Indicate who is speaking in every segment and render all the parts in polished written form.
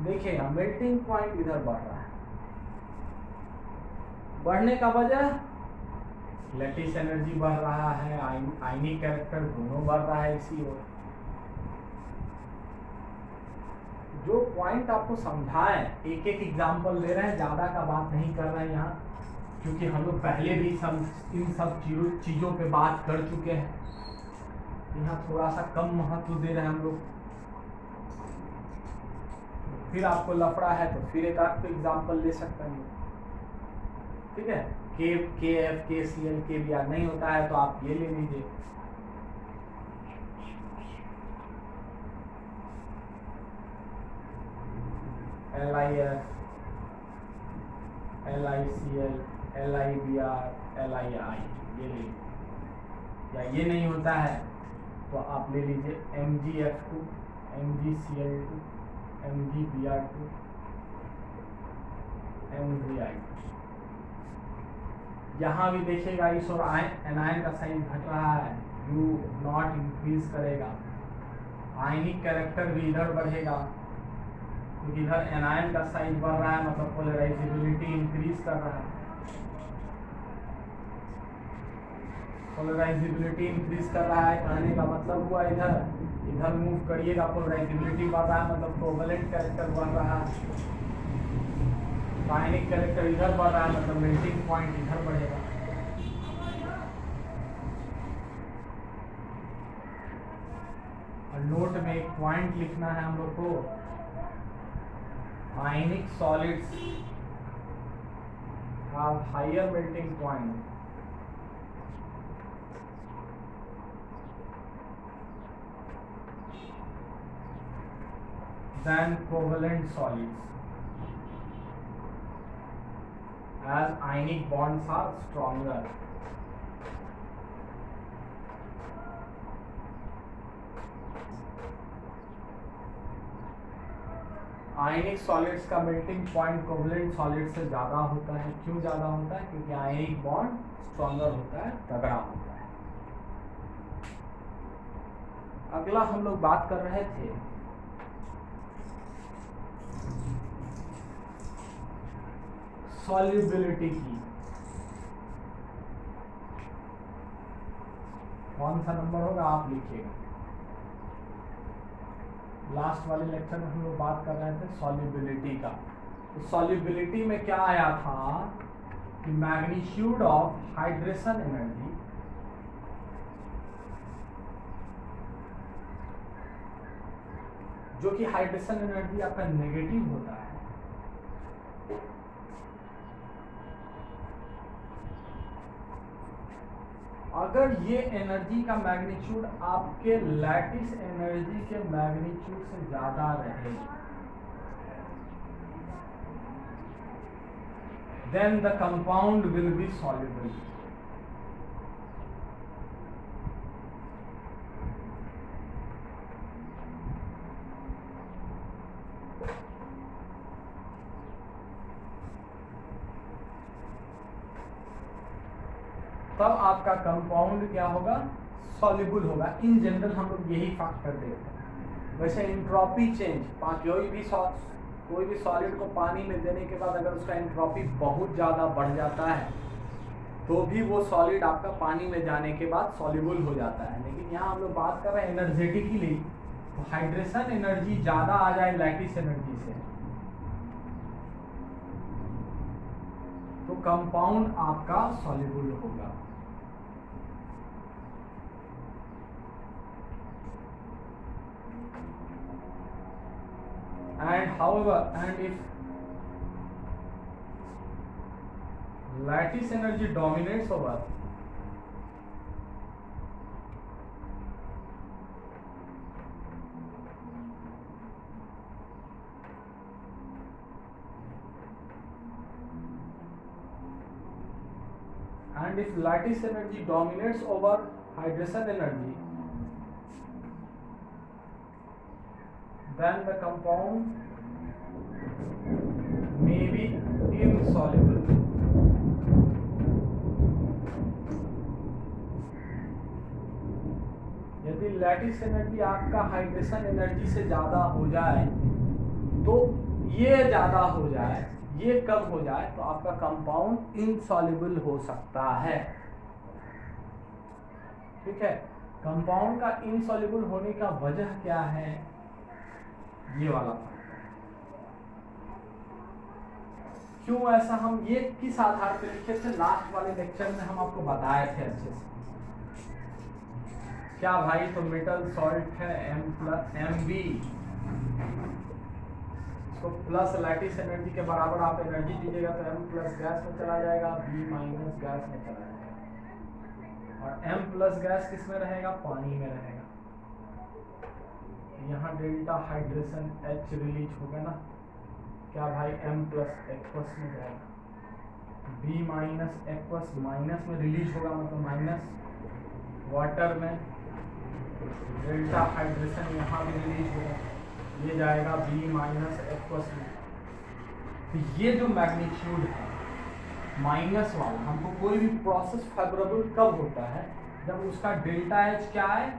Speaker 1: देखिएगा melting point इधर बढ़ रहा है, बढ़ने का वजह लैटिस एनर्जी बढ़ रहा है, आयनिक कैरेक्टर दोनों बढ़ रहा है इसी ओर। जो पॉइंट आपको समझाएं, एक एक एग्जांपल दे रहे हैं, ज़्यादा का बात नहीं कर रहे हैं यहाँ, क्योंकि हम लोग पहले भी इन सब चीज़ों पे बात कर चुके हैं। यहाँ थोड़ा सा कम महत्व दे रहे हैं हम लोग। फिर आपको लफड़ा है तो फिर एक आध एग्जाम्पल ले सकते हैं, ठीक है। के एफ के सी एल के भी याद नहीं होता है तो आप ये ले लीजिए। L I F, L I C L, L I B R, L I I, ये ले लीजिए। या ये नहीं होता है तो आप ले लीजिए M G F two, M G C L two, M G B R two, M G I two. यहाँ भी देखिएगा इस और एनायन का साइन घट रहा है, यू नॉट इंक्रीज करेगा, आयनिक कैरेक्टर भी इधर बढ़ेगा, क्योंकि इधर एनायन का साइज बढ़ रहा है, मतलब पोलराइजेबिलिटी इंक्रीज कर रहा है। पोलराइजेबिलिटी इंक्रीज कर रहा है, कहने का मतलब हुआ इधर मूव करिएगा, पोलराइजेबिलिटी बढ़ रहा है, मतलब कोवेलेंट कैरेक्टर बढ़ रहा है, आयनिक कैरेक्टर इधर बढ़ रहा है, मतलब मेल्टिंग पॉइंट इधर बढ़ेगा। और नोट में एक पॉइंट लिखना है हम लोग को, ionic solids have higher melting point than covalent solids, as ionic bonds are stronger. Ionic solids का मेल्टिंग पॉइंट कोवलेंट सॉलिड से ज़्यादा होता है। क्यों ज़्यादा होता है? क्योंकि आयनिक बॉन्ड स्ट्रॉन्गर होता है, तगड़ा होता है। अगला हम लोग बात कर रहे थे सॉल्युबिलिटी की। कौन सा नंबर होगा आप लिखिएगा। लास्ट वाले लेक्चर में हम लोग बात कर रहे थे सॉल्युबिलिटी का। तो सॉल्युबिलिटी में क्या आया था कि मैग्नीट्यूड ऑफ हाइड्रेशन एनर्जी जो कि हाइड्रेशन एनर्जी आपका नेगेटिव होता है, अगर ये एनर्जी का मैग्नीट्यूड आपके लैटिस एनर्जी के मैग्नीट्यूड से ज्यादा रहे, then the compound will be soluble. तब आपका कंपाउंड क्या होगा? सॉल्युबल होगा। इन जनरल हम लोग यही फैक्टर देखते हैं। वैसे एंट्रोपी चेंज, कोई भी सॉलिड को पानी में देने के बाद अगर उसका एंट्रोपी बहुत ज़्यादा बढ़ जाता है तो भी वो सॉलिड आपका पानी में जाने के बाद सॉल्युबल हो जाता है। लेकिन यहाँ हम लोग बात कर रहे हैं एनर्जेटिकली, तो हाइड्रेशन एनर्जी ज़्यादा आ जाए लैटिस एनर्जी से तो कंपाउंड आपका सॉल्युबल होगा। And if lattice energy dominates over hydration energy, then the compound may be insoluble. यदि लैटिस एनर्जी आपका हाइड्रेशन एनर्जी से ज़्यादा हो जाए तो ये ज्यादा हो जाए, ये कम हो जाए, तो आपका कंपाउंड इनसॉल्युबल हो सकता है। ठीक है, कंपाउंड का इनसॉल्युबल होने का वजह क्या है, ये वाला फैक्टर। क्यों ऐसा, हम ये किस आधार पे लिखे थे, लास्ट वाले लेक्चर में हम आपको बताए थे अच्छे से। क्या भाई, तो मेटल सॉल्ट है Mb, इसको प्लस लैटिस एनर्जी के बराबर आप एनर्जी दीजिएगा तो M प्लस गैस में चला जाएगा, B माइनस गैस में चला जाएगा, और M प्लस गैस किस में रहेगा, पानी में रहेगा। यहाँ डेल्टा हाइड्रेशन H रिलीज होगा ना, क्या भाई M प्लस एक्वस में जाएगा, B माइनस एक्वस माइनस में रिलीज होगा, मतलब माइनस वाटर में, डेल्टा हाइड्रेशन यहाँ भी रिलीज होगा, ये जाएगा B माइनस एक्वस में। तो ये जो मैग्नीट्यूड है माइनस वाला, हमको कोई भी प्रोसेस फेवरेबल कब होता है, जब उसका डेल्टा H क्या है,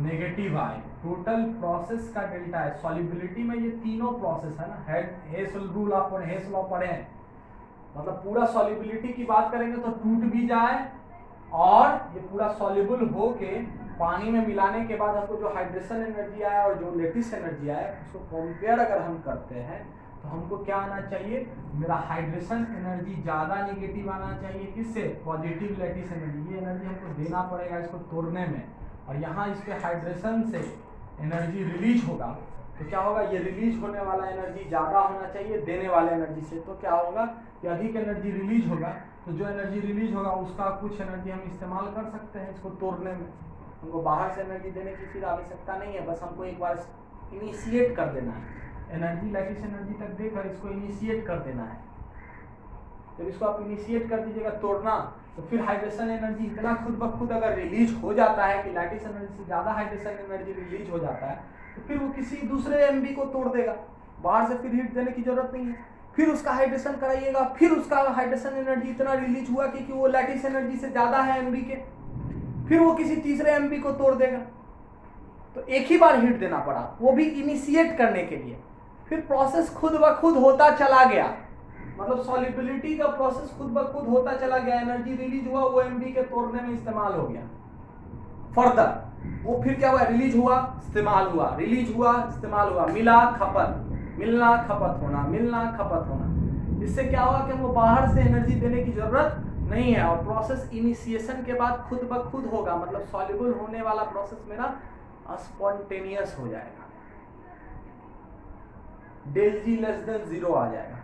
Speaker 1: नेगेटिव आए। टोटल प्रोसेस का डेल्टा H, सॉल्युबिलिटी में ये तीनों प्रोसेस है ना, हेसल रूल आप पढ़े, हेस लॉ पढ़े हैं, मतलब पूरा सॉल्युबिलिटी की बात करेंगे तो टूट भी जाए, और ये पूरा सॉल्युबल होके पानी में मिलाने के बाद हमको जो हाइड्रेशन एनर्जी आया और जो लेटिस एनर्जी आया, उसको कंपेयर अगर हम करते हैं तो हमको क्या आना चाहिए, मेरा हाइड्रेशन एनर्जी ज़्यादा नेगेटिव आना चाहिए, किससे, पॉजिटिव लेटिस एनर्जी। ये एनर्जी हमको देना पड़ेगा इसको तोड़ने में, और यहाँ इस पे हाइड्रेशन से एनर्जी रिलीज होगा, तो क्या होगा, ये रिलीज होने वाला एनर्जी ज़्यादा होना चाहिए देने वाले एनर्जी से, तो क्या होगा कि अधिक एनर्जी रिलीज होगा, तो जो एनर्जी रिलीज होगा उसका कुछ एनर्जी हम इस्तेमाल कर सकते हैं इसको तोड़ने में। हमको बाहर से एनर्जी देने की फिर आवश्यकता नहीं है, बस हमको एक बार इनिशिएट कर देना है, एनर्जी लैटिस एनर्जी तक देकर इसको इनिशिएट कर देना है। जब इसको आप इनिशिएट कर दीजिएगा तोड़ना, तो फिर हाइड्रेशन एनर्जी इतना खुद ब खुद अगर रिलीज हो जाता है कि लैटिस एनर्जी से ज़्यादा हाइड्रेशन एनर्जी रिलीज हो जाता है, तो फिर वो किसी दूसरे एमबी को तोड़ देगा, बाहर से फिर हीट देने की जरूरत नहीं है, फिर उसका हाइड्रेशन कराइएगा, फिर उसका हाइड्रेशन एनर्जी इतना रिलीज हुआ कि वो लैटिस एनर्जी से ज़्यादा है एमबी के, फिर वो किसी तीसरे एमबी को तोड़ देगा। तो एक ही बार हीट देना पड़ा, वो भी इनिशिएट करने के लिए, फिर प्रोसेस खुद ब खुद होता चला गया, मतलब सॉल्युबिलिटी का प्रोसेस खुद ब खुद होता चला गया, एनर्जी रिलीज हुआ, वो एमबी के तोड़ने में इस्तेमाल हो गया। फर्दर वो फिर क्या हुआ, रिलीज हुआ इस्तेमाल हुआ, रिलीज हुआ इस्तेमाल हुआ, मिला खपत, मिलना खपत होना, मिलना खपत होना। इससे क्या हुआ कि हमको बाहर से एनर्जी देने की जरूरत नहीं है, और प्रोसेस इनिशिएशन के बाद खुद ब खुद होगा, मतलब सॉल्युबल होने वाला प्रोसेस मेरा स्पॉन्टेनियस हो जाएगा, डेल जी लेस देन 0 आ जाएगा।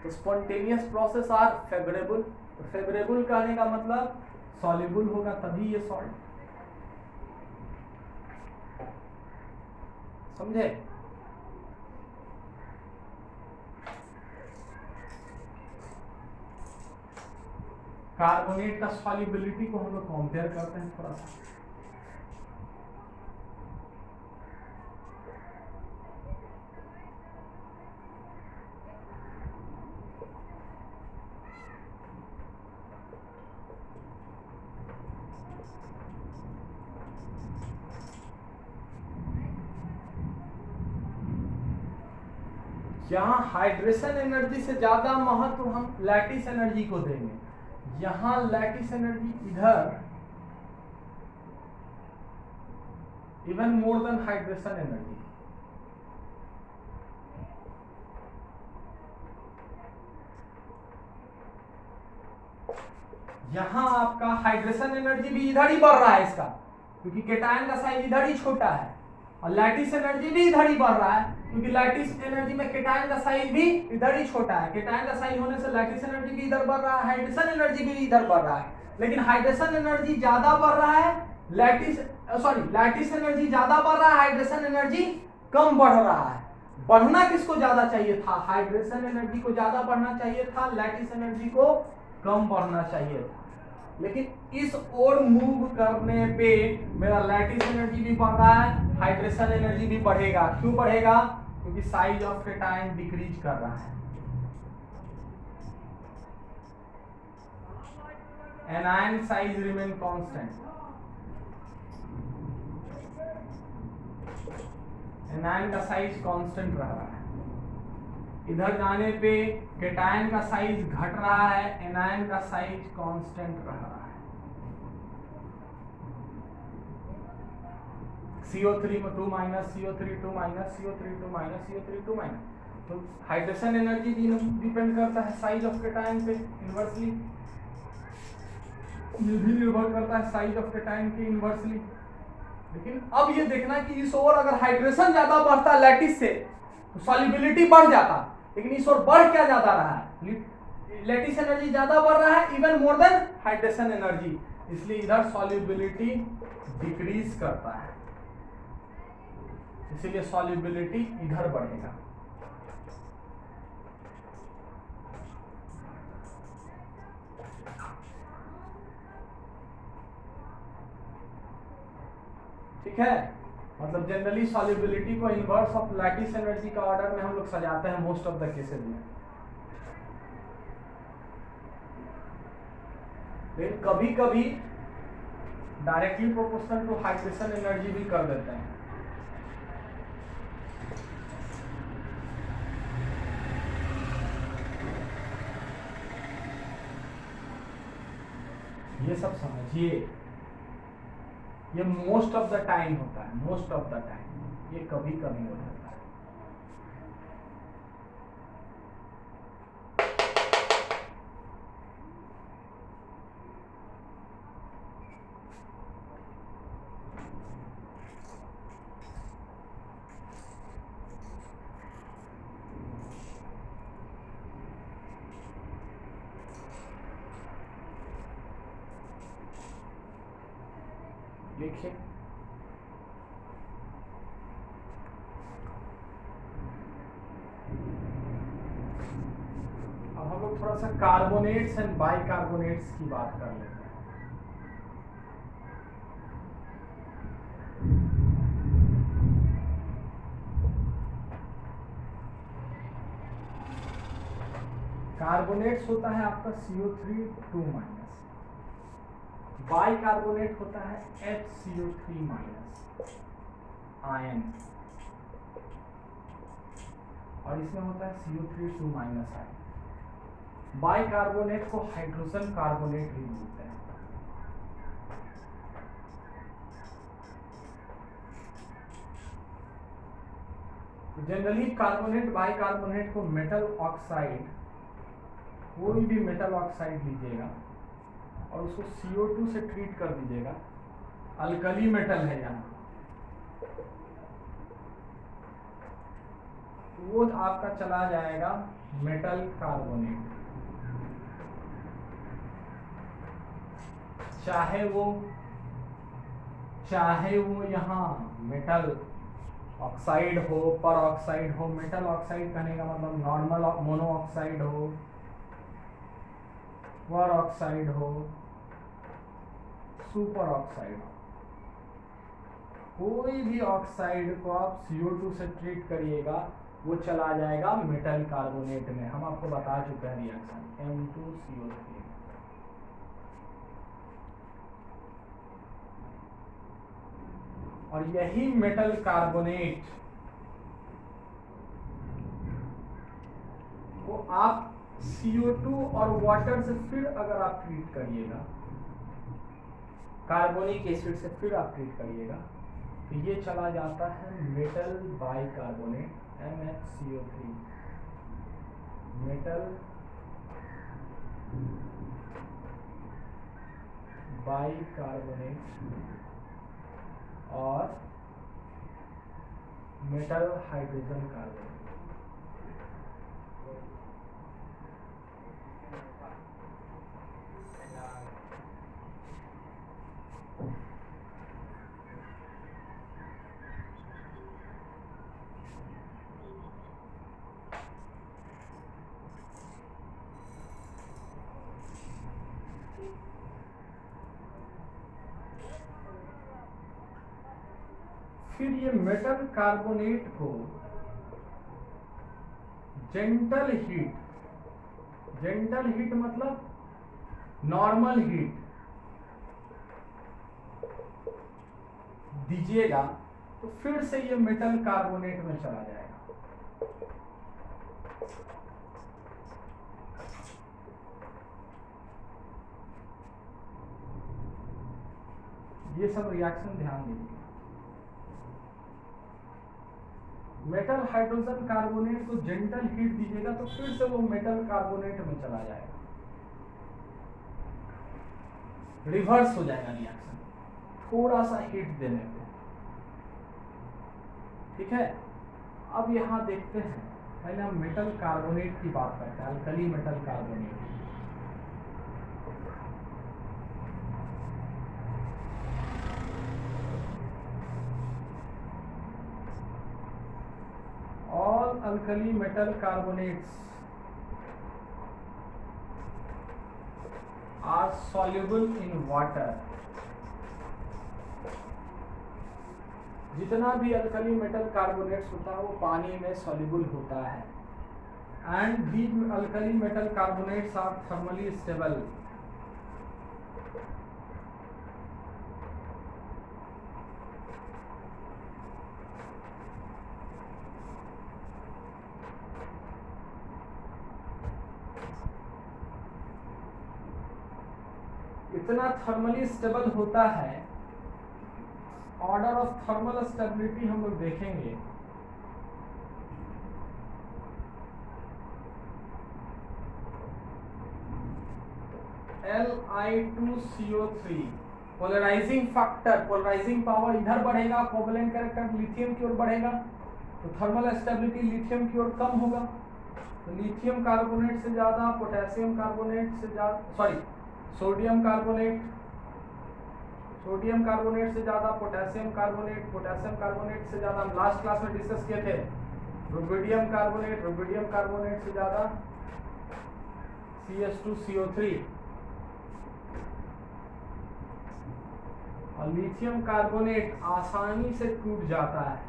Speaker 1: तो स्पॉन्टेनियस प्रोसेस आर फेवरेबल, तो फेवरेबल कहने का मतलब सॉल्युबल होगा तभी ये सॉल्ट, समझे। कार्बोनेट का सॉल्युबिलिटी को हम लोग कंपेयर करते हैं थोड़ा सा, यहाँ हाइड्रेशन एनर्जी से ज्यादा महत्व हम लैटिस एनर्जी को देंगे, यहाँ लैटिस एनर्जी इधर even more than hydration energy. यहाँ आपका हाइड्रेशन एनर्जी भी इधर ही बढ़ रहा है इसका, क्योंकि केटायन का साइज इधर ही छोटा है, और लैटिस एनर्जी भी इधर ही बढ़ रहा है, क्योंकि लैटिस एनर्जी में केटायन का साइज भी इधर ही छोटा है। केटायन का साइज होने से लैटिस एनर्जी भी इधर बढ़ रहा है, हाइड्रेशन एनर्जी भी इधर बढ़ रहा है, लेकिन हाइड्रेशन एनर्जी ज्यादा बढ़ रहा है, लैटिस एनर्जी ज्यादा बढ़ रहा है, हाइड्रेशन एनर्जी कम बढ़ रहा है। बढ़ना किसको ज्यादा चाहिए था, हाइड्रेशन एनर्जी को ज्यादा बढ़ना चाहिए था, लैटिस एनर्जी को कम बढ़ना चाहिए था, लेकिन इस ओर मूव करने पे मेरा लैटिस एनर्जी भी बढ़ रहा है, हाइड्रेशन एनर्जी भी बढ़ेगा। क्यों बढ़ेगा, क्योंकि साइज ऑफ केटायन डिक्रीज कर रहा है, anion size remain constant, anion का साइज कांस्टेंट रह रहा है। इधर जाने पे केटायन का साइज घट रहा है, एनायन का साइज कांस्टेंट रह रहा है। CO3 में 2 minus, CO3 2 minus, CO3 2 minus, CO3 2 minus. तो हाइड्रेशन एनर्जी डिपेंड करता है साइज ऑफ केटायन पे इनवर्सली, ये भी निर्भर करता है साइज ऑफ केटायन के इनवर्सली। लेकिन अब ये देखना कि इस ओर अगर हाइड्रेशन ज्यादा बढ़ता लैटिस से तो सॉल्युबिलिटी बढ़ जाता, लेकिन इस ओर बढ़ क्या ज्यादा रहा है, लैटिस एनर्जी ज्यादा बढ़ रहा है even more than hydration energy, इसलिए इधर सॉल्युबिलिटी डिक्रीज करता है, इसीलिए सॉल्युबिलिटी इधर बढ़ेगा। ठीक है, मतलब जनरली सॉल्युबिलिटी को इनवर्स ऑफ लैटिस एनर्जी का ऑर्डर में हम लोग सजाते हैं मोस्ट ऑफ द केसेस में। लेकिन कभी कभी directly proportional to hydration energy भी कर देते हैं। ये सब समझिए, ये मोस्ट ऑफ द टाइम होता है, मोस्ट ऑफ द टाइम, ये कभी कभी हो जाता है। देखिए अब हम लोग थोड़ा सा कार्बोनेट्स एंड बाइकार्बोनेट्स की बात कर लेते हैं। कार्बोनेट्स होता है आपका CO3 2 माइनस, बाइकार्बोनेट होता है HCO3 माइनस आयन, और इसमें होता है CO3 2 माइनस आयन। बाइकार्बोनेट को हाइड्रोजन कार्बोनेट भी बोलते हैं। जनरली कार्बोनेट बाइकार्बोनेट को मेटल ऑक्साइड, कोई भी मेटल ऑक्साइड लीजिएगा और उसको CO2 से ट्रीट कर दीजिएगा, अल्कली मेटल है यहाँ, वो आपका चला जाएगा मेटल कार्बोनेट, चाहे वो यहाँ मेटल ऑक्साइड हो, पर ऑक्साइड हो। मेटल ऑक्साइड कहने का मतलब नॉर्मल मोनो ऑक्साइड हो, पर ऑक्साइड हो, सुपर ऑक्साइड हो, कोई भी ऑक्साइड को आप CO2 से ट्रीट करिएगा वो चला जाएगा मेटल कार्बोनेट में। हम आपको बता चुके हैं रिएक्शन M2CO3। और यही मेटल कार्बोनेट को आप CO2 और वाटर से फिर अगर आप ट्रीट करिएगा, कार्बोनिक एसिड से फिर आप ट्रीट करिएगा, तो ये चला जाता है metal bicarbonate MHCO3, metal bicarbonate और मेटल हाइड्रोजन कार्बोनेट। फिर ये मेटल कार्बोनेट को जेंटल हीट मतलब नॉर्मल हीट दीजिएगा तो फिर से ये मेटल कार्बोनेट में चला जाएगा। ये सब रिएक्शन ध्यान दीजिए। मेटल हाइड्रोजन कार्बोनेट को जेंटल हीट दीजिएगा तो फिर से वो मेटल कार्बोनेट में चला जाएगा, रिवर्स हो जाएगा रिएक्शन थोड़ा सा हीट देने पे। ठीक है, अब यहाँ देखते हैं, पहले हम मेटल कार्बोनेट की बात करते हैं, alkali metal carbonate. All alkali metal carbonates are soluble in water। जितना भी अल्कली मेटल कार्बोनेट्स होता है वो पानी में सॉल्युबल होता है। And these alkali metal carbonates are thermally stable. इतना थर्मली स्टेबल होता है, ऑर्डर ऑफ थर्मल स्टेबिलिटी हम लोग देखेंगे। Li2CO3 polarising factor, polarising power इधर बढ़ेगा, कोवलेंट कैरेक्टर लिथियम की ओर बढ़ेगा तो थर्मल स्टेबिलिटी लिथियम की ओर कम होगा। तो लिथियम कार्बोनेट से ज्यादा पोटेशियम कार्बोनेट से ज्यादा, सॉरी सोडियम कार्बोनेट से ज्यादा पोटेशियम कार्बोनेट से ज्यादा, हम लास्ट क्लास में डिस्कस किए थे रुबिडियम कार्बोनेट से ज्यादा CH2CO3, और लिथियम कार्बोनेट आसानी से टूट जाता है।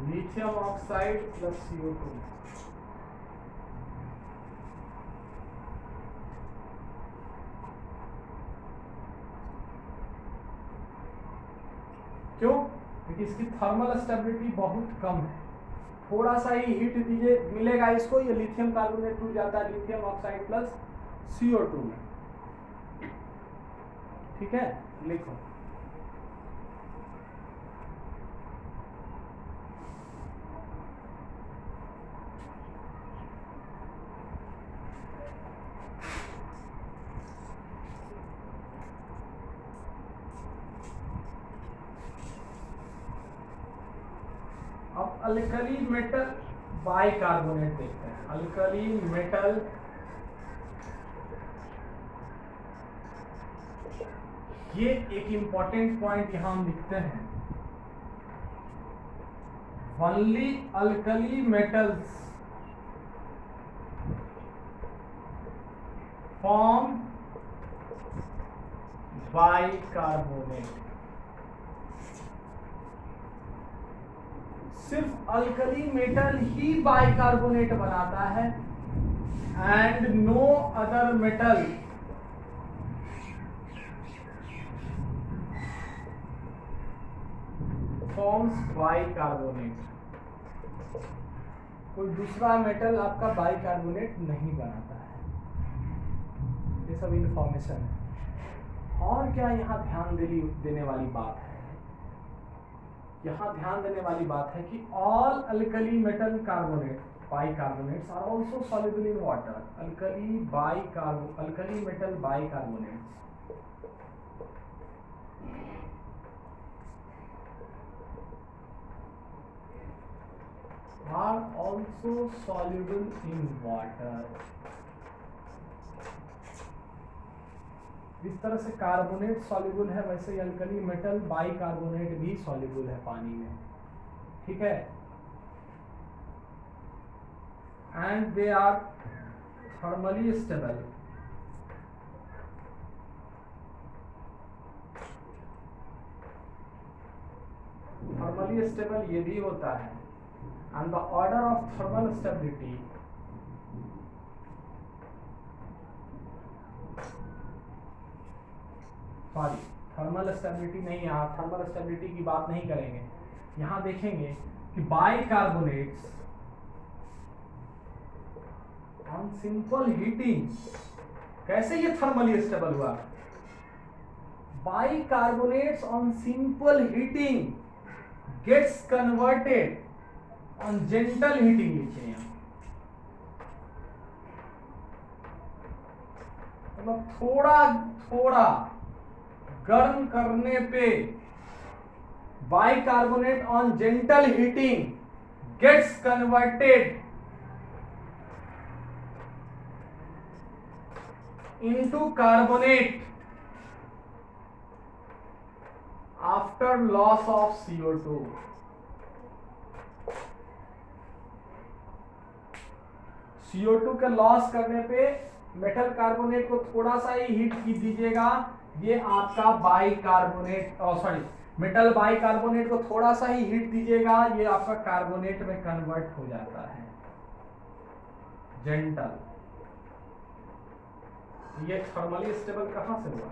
Speaker 1: Lithium oxide plus CO2। क्यों? क्योंकि इसकी थर्मल स्टेबिलिटी बहुत कम है। थोड़ा सा ही हीट दीजिए मिलेगा इसको, ये लिथियम कार्बोनेट टूट जाता है लिथियम ऑक्साइड प्लस CO2 में। ठीक है, लिखो अब अल्कली मेटल बाइकार्बोनेट देखते हैं। अल्कली मेटल ये एक इंपॉर्टेंट पॉइंट यहां हम लिखते हैं, only alkali metals form bicarbonate. सिर्फ अल्कली मेटल ही बाइकार्बोनेट बनाता है and no other metal forms bicarbonate. कोई दूसरा मेटल आपका बाइकार्बोनेट नहीं बनाता है। ये सब इंफॉर्मेशन है। और क्या यहाँ ध्यान देने वाली बात है? यहाँ ध्यान देने वाली बात है कि all alkali metal carbonate bicarbonates are also soluble in water. Alkali metal bicarbonates are also soluble in water। जिस तरह से कार्बोनेट सॉल्युबल है वैसे ही अल्कली मेटल बाइकार्बोनेट भी सॉल्युबल है पानी में। ठीक है, and they are thermally stable. Thermally stable ये भी होता है। And the order of thermal stability thermal stability नहीं, यहाँ थर्मल स्टेबिलिटी की बात नहीं करेंगे। यहां देखेंगे कि बाइकार्बोनेट्स ऑन सिंपल हीटिंग, कैसे ये थर्मली स्टेबल हुआ? Bicarbonates on simple heating gets converted on gentle heating, लिखिए यहां मतलब थोड़ा थोड़ा गर्म करने पे bicarbonate on gentle heating gets converted into carbonate after loss of CO2. CO2 का लॉस करने पे मेटल कार्बोनेट को थोड़ा सा ही हीट की दीजिएगा, ये आपका बाइकार्बोनेट, सॉरी मेटल बाइकार्बोनेट को थोड़ा सा ही हीट दीजिएगा, ये आपका कार्बोनेट में कन्वर्ट हो जाता है जेंटल। ये थर्मली स्टेबल कहां से हुआ?